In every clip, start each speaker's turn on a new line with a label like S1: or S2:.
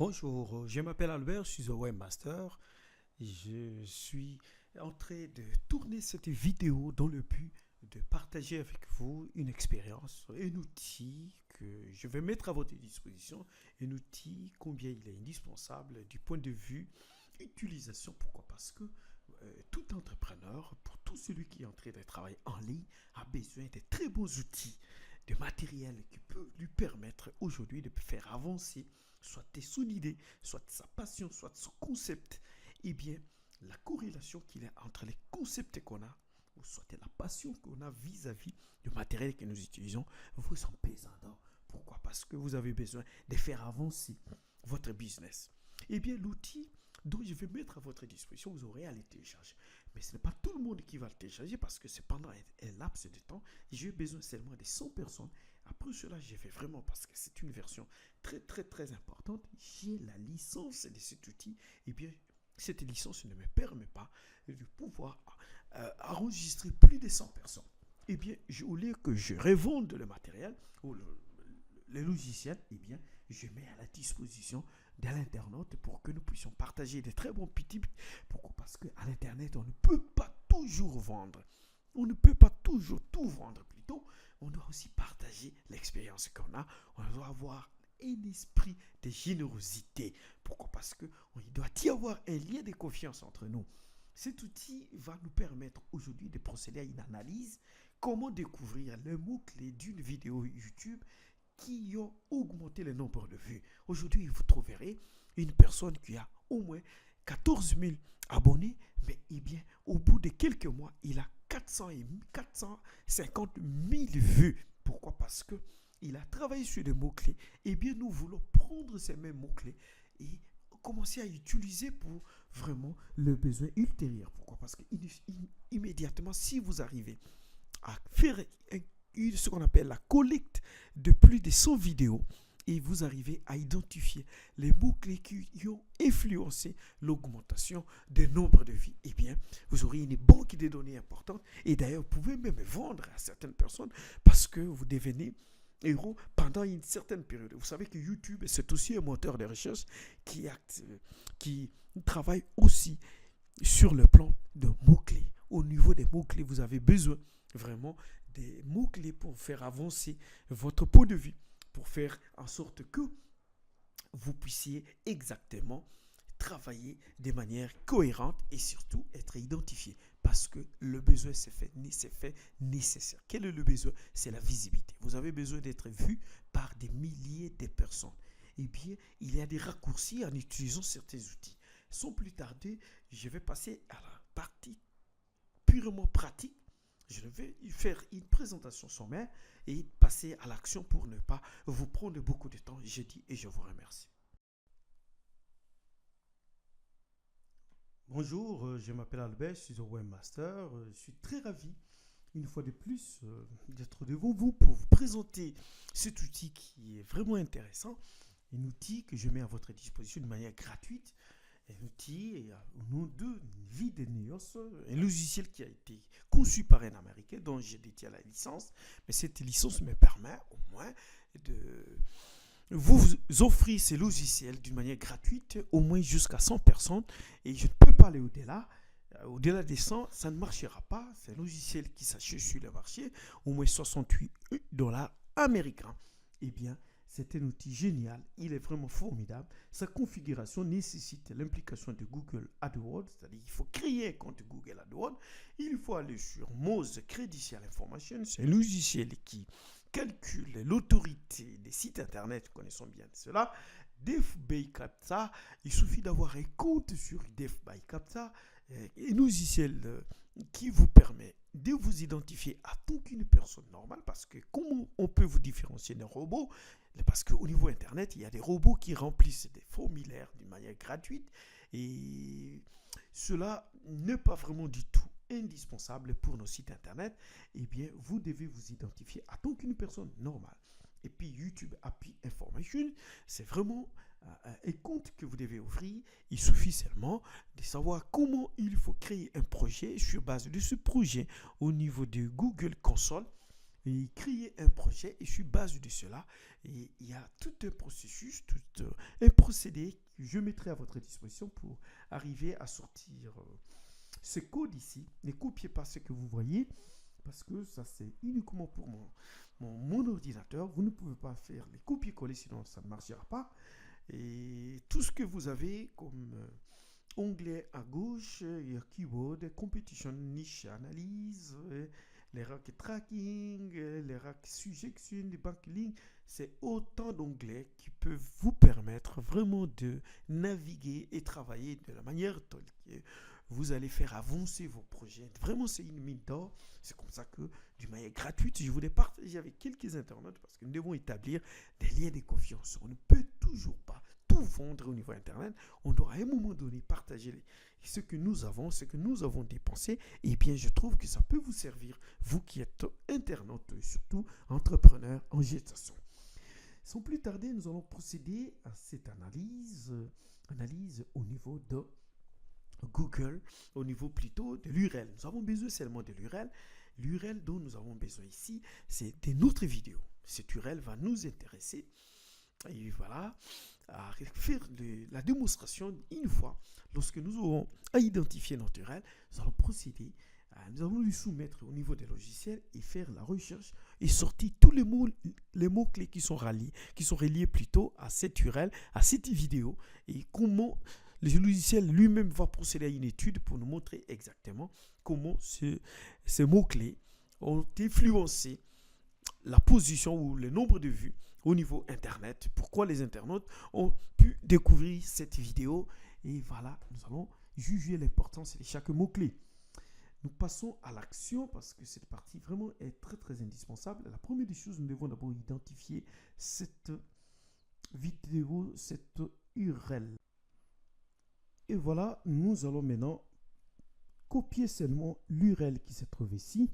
S1: Bonjour, je m'appelle Albert, je suis un webmaster. Je suis en train de tourner cette vidéo dans le but de partager avec vous une expérience, un outil que je vais mettre à votre disposition, un outil combien il est indispensable du point de vue utilisation. Pourquoi? Parce que tout entrepreneur, pour tout celui qui est en train de travailler en ligne, a besoin de très bons outils, de matériel qui peut lui permettre aujourd'hui de faire avancer soit son idée, soit sa passion, soit son concept. Eh bien, la corrélation qu'il y a entre les concepts qu'on a, ou soit la passion qu'on a vis-à-vis du matériel que nous utilisons, vous en pesant. Pourquoi? Parce que vous avez besoin de faire avancer votre business. Eh bien, l'outil dont je vais mettre à votre disposition, vous aurez à le télécharger. Mais ce n'est pas tout le monde qui va le télécharger parce que c'est pendant un laps de temps. J'ai besoin seulement de 100 personnes. Après cela, j'ai fait vraiment parce que c'est une version très importante. J'ai la licence de cet outil. Eh bien, cette licence ne me permet pas de pouvoir enregistrer plus de 100 personnes. Eh bien, au lieu que je revende le matériel ou le logiciel, eh bien, je mets à la disposition de l'internaute pour que nous puissions partager des très bons petits. Pourquoi? Parce qu'à l'internet, on ne peut pas toujours vendre. On ne peut pas toujours tout vendre plutôt. On doit aussi partager l'expérience qu'on a. On doit avoir un esprit de générosité. Pourquoi? Parce qu'il doit y avoir un lien de confiance entre nous. Cet outil va nous permettre aujourd'hui de procéder à une analyse. Comment découvrir les mots-clés d'une vidéo YouTube qui ont augmenté le nombre de vues. Aujourd'hui, vous trouverez une personne qui a au moins 14 000 abonnés, mais eh bien, au bout de quelques mois, il a 450 000 vues. Pourquoi? Parce que il a travaillé sur des mots-clés. Eh bien, nous voulons prendre ces mêmes mots-clés et commencer à utiliser pour vraiment le besoin ultérieur. Pourquoi? Parce que immédiatement, si vous arrivez à faire ce qu'on appelle la collecte de plus de 100 vidéos et vous arrivez à identifier les mots-clés qui ont influencé l'augmentation du nombre de vues, eh bien, vous aurez une banque de données importante et d'ailleurs, vous pouvez même vendre à certaines personnes parce que vous devenez héros pendant une certaine période. Vous savez que YouTube, c'est aussi un moteur de recherche qui travaille aussi sur le plan de mots-clés. Au niveau des mots-clés, vous avez besoin vraiment des mots-clés pour faire avancer votre point de vue, pour faire en sorte que vous puissiez exactement travailler de manière cohérente et surtout être identifié. Parce que le besoin s'est fait nécessaire. Quel est le besoin? C'est la visibilité. Vous avez besoin d'être vu par des milliers de personnes. Eh bien, il y a des raccourcis en utilisant certains outils. Sans plus tarder, je vais passer à la partie purement pratique. Je vais faire une présentation sommaire et passer à l'action pour ne pas vous prendre beaucoup de temps. Je dis et je vous remercie. Bonjour, je m'appelle Albert, je suis un webmaster. Je suis très ravi, une fois de plus, d'être devant vous pour vous présenter cet outil qui est vraiment intéressant. Un outil que je mets à votre disposition de manière gratuite. Un outil au nom de Videnios, un logiciel qui a été conçu par un Américain dont je détiens la licence. Mais cette licence me permet au moins de vous offrir ces logiciels d'une manière gratuite, au moins jusqu'à 100 personnes. Et je ne peux pas aller au-delà. Au-delà des 100, ça ne marchera pas. C'est un logiciel qui s'achète sur le marché, au moins 68 dollars américains. Eh bien, c'est un outil génial, il est vraiment formidable. Sa configuration nécessite l'implication de Google AdWords, c'est-à-dire qu'il faut créer un compte Google AdWords. Il faut aller sur Moz Credential Information, c'est un logiciel qui calcule l'autorité des sites internet, connaissons bien cela. Def by Captcha, il suffit d'avoir un compte sur Def by Captcha, un logiciel qui vous permet de vous identifier à tant qu'une personne normale, parce que comment on peut vous différencier d'un robot? Parce qu'au niveau Internet, il y a des robots qui remplissent des formulaires d'une manière gratuite et cela n'est pas vraiment du tout indispensable pour nos sites Internet. Eh bien, vous devez vous identifier à tant qu'une personne normale. Et puis YouTube API Information, c'est vraiment un compte que vous devez ouvrir. Il suffit seulement de savoir comment il faut créer un projet sur base de ce projet au niveau de Google Console. Et créer un projet et sur base de cela, il y a tout un processus, tout un procédé que je mettrai à votre disposition pour arriver à sortir ce code ici. Ne copiez pas ce que vous voyez parce que ça c'est uniquement pour mon ordinateur. Vous ne pouvez pas faire les copier-coller sinon ça ne marchera pas. Et tout ce que vous avez comme onglet à gauche, il y a Keyword, Competition, Niche, Analyse, les racks Tracking, les racks Suggestion, les Backlink. C'est autant d'onglets qui peuvent vous permettre vraiment de naviguer et travailler de la manière telle que vous allez faire avancer vos projets. Vraiment, c'est une mine d'or. C'est comme ça que, d'une manière gratuite, je voulais partager avec quelques internautes parce que nous devons établir des liens de confiance. On ne peut toujours pas tout vendre au niveau Internet. On doit à un moment donné partager ce que nous avons dépensé. Et bien, je trouve que ça peut vous servir, vous qui êtes internaute, surtout entrepreneur en gestation. Sans plus tarder, nous allons procéder à cette analyse au niveau de Google, au niveau plutôt de l'URL. Nous avons besoin seulement de l'URL. L'URL dont nous avons besoin ici, c'est de notre vidéo. Cette URL va nous intéresser. Et voilà, à faire la démonstration une fois. Lorsque nous aurons à identifier notre URL, nous allons procéder, nous allons lui soumettre au niveau des logiciels et faire la recherche et sortir tous les mots-clés qui sont reliés plutôt à cette URL, à cette vidéo, et comment le logiciel lui-même va procéder à une étude pour nous montrer exactement comment ces mots-clés ont influencé la position ou le nombre de vues au niveau Internet. Pourquoi les internautes ont pu découvrir cette vidéo. Et voilà, nous allons juger l'importance de chaque mot-clé. Nous passons à l'action parce que cette partie vraiment est très très indispensable. La première des choses, nous devons d'abord identifier cette vidéo, cette URL. Et voilà, nous allons maintenant copier seulement l'URL qui se trouve ici.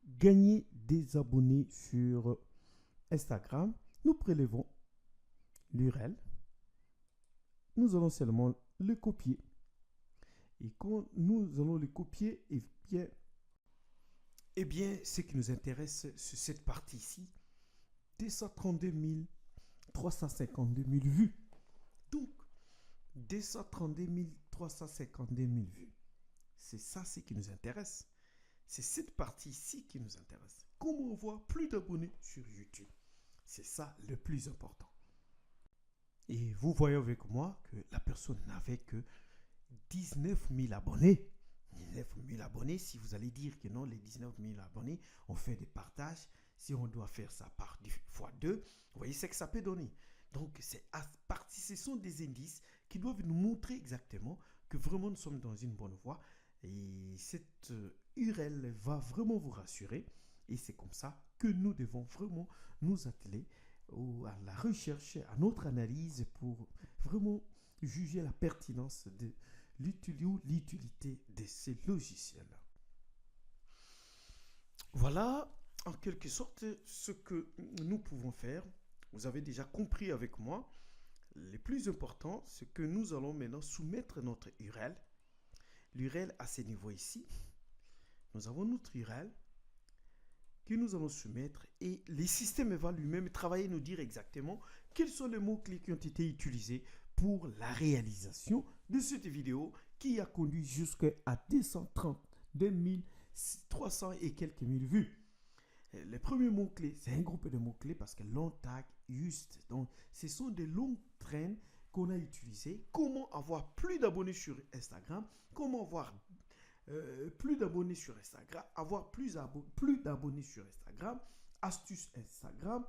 S1: Gagner des abonnés sur Instagram. Nous prélevons l'URL. Nous allons seulement le copier. Et quand nous allons le copier, eh bien, ce qui nous intéresse, c'est cette partie ici. 232 352 000 vues. Donc, 232 352 000 vues. C'est ça ce qui nous intéresse. C'est cette partie-ci qui nous intéresse. Comment avoir plus d'abonnés sur YouTube? C'est ça le plus important. Et vous voyez avec moi que la personne n'avait que 19 000 abonnés. 19 000 abonnés, si vous allez dire que non, les 19 000 abonnés, on fait des partages. Si on doit faire ça par fois 2, vous voyez ce que ça peut donner. Donc, ce sont des indices qui doivent nous montrer exactement que vraiment nous sommes dans une bonne voie. Et cette URL va vraiment vous rassurer. Et c'est comme ça que nous devons vraiment nous atteler à la recherche, à notre analyse pour vraiment juger la pertinence de l'utilité de ces logiciels. Voilà en quelque sorte ce que nous pouvons faire. Vous avez déjà compris avec moi. Le plus important, c'est que nous allons maintenant soumettre notre URL. L'URL à ce niveau ici. Nous avons notre URL que nous allons soumettre et le système va lui-même travailler et nous dire exactement quels sont les mots-clés qui ont été utilisés pour la réalisation de cette vidéo qui a conduit jusqu'à 232 300 et quelques mille vues. Les premiers mots-clés, c'est un groupe de mots-clés parce que long tag, juste. Donc, ce sont des longues traînes qu'on a utilisées. Comment avoir plus d'abonnés sur Instagram? Comment avoir plus d'abonnés sur Instagram? Avoir plus d'abonnés sur Instagram? Astuce Instagram.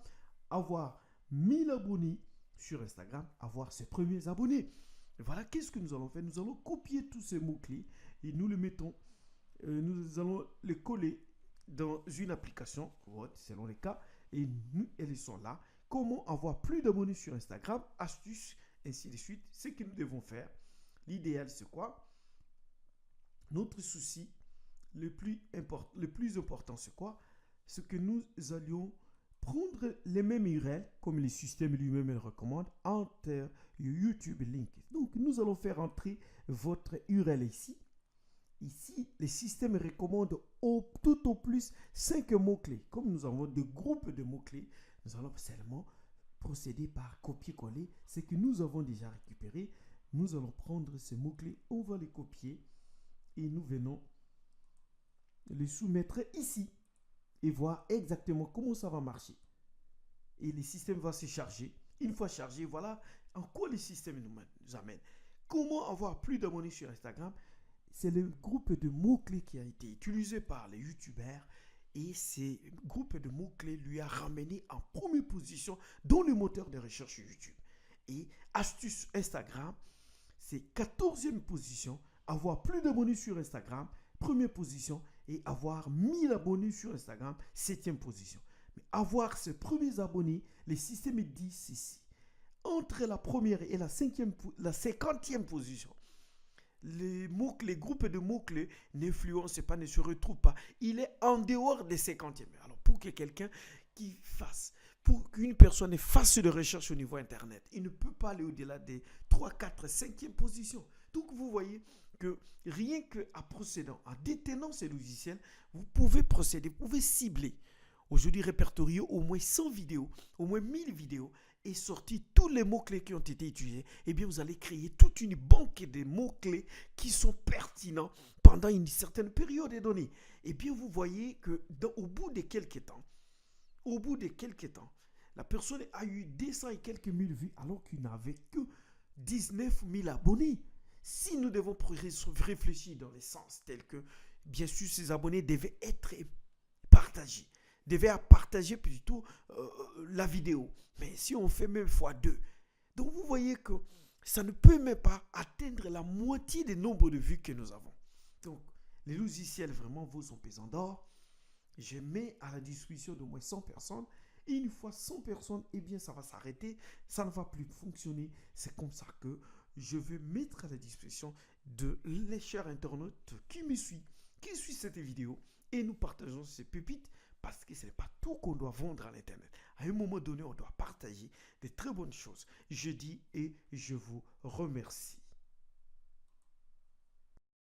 S1: Avoir 1000 abonnés sur Instagram. Avoir ses premiers abonnés. Et voilà, qu'est-ce que nous allons faire? Nous allons copier tous ces mots-clés et nous les mettons. Nous allons les coller dans une application, selon les cas, et elles sont là. Comment avoir plus d'abonnés sur Instagram, astuces, ainsi de suite. Ce que nous devons faire, l'idéal c'est quoi? Notre souci le plus important c'est quoi? C'est que nous allions prendre les mêmes URL, comme le système lui-même le recommande, entre YouTube Link. Donc nous allons faire entrer votre URL ici. Ici, le système recommande tout au plus 5 mots-clés. Comme nous avons des groupes de mots-clés, nous allons seulement procéder par copier-coller. C'est que nous avons déjà récupéré. Nous allons prendre ces mots-clés, on va les copier et nous venons les soumettre ici et voir exactement comment ça va marcher. Et le système va se charger. Une fois chargé, voilà en quoi le système nous amène. Comment avoir plus d'abonnés sur Instagram? C'est le groupe de mots-clés qui a été utilisé par les youtubeurs et ces groupes de mots-clés lui a ramené en première position dans le moteur de recherche YouTube. Et astuce Instagram, c'est 14e position, avoir plus d'abonnés sur Instagram, première position, et avoir 1000 abonnés sur Instagram, 7e position. Mais avoir ces premiers abonnés, le système dit ceci. Entre la première et la 50e position, les groupes de mots-clés n'influencent pas, ne se retrouvent pas. Il est en dehors des 50e. Alors, pour que quelqu'un pour qu'une personne fasse de recherche au niveau Internet, il ne peut pas aller au-delà des 3, 4, 5e positions. Donc, vous voyez que rien qu'en procédant, en détenant ces logiciels, vous pouvez procéder, vous pouvez cibler. Aujourd'hui, répertorier au moins 100 vidéos, au moins 1000 vidéos et sortir tous les mots-clés qui ont été utilisés. Eh bien, vous allez créer toute une banque de mots-clés qui sont pertinents pendant une certaine période donnée. Et bien, vous voyez que au bout de quelques temps, la personne a eu 200 et quelques mille vues alors qu'il n'avait que 19 000 abonnés. Si nous devons réfléchir dans les sens tels que, bien sûr, ces abonnés devaient être partagés, devaient partager plutôt la vidéo. Mais si on fait même x2, donc vous voyez que ça ne peut même pas atteindre la moitié des nombres de vues que nous avons. Donc, les logiciels vraiment vaut son pesant d'or. Je mets à la disposition d'au moins 100 personnes. Et une fois 100 personnes, eh bien, ça va s'arrêter. Ça ne va plus fonctionner. C'est comme ça que je vais mettre à la disposition de les chers internautes qui me suivent, qui suivent cette vidéo. Et nous partageons ces pépites parce que ce n'est pas tout qu'on doit vendre à l'Internet. À un moment donné, on doit partager des très bonnes choses. Je dis et je vous remercie.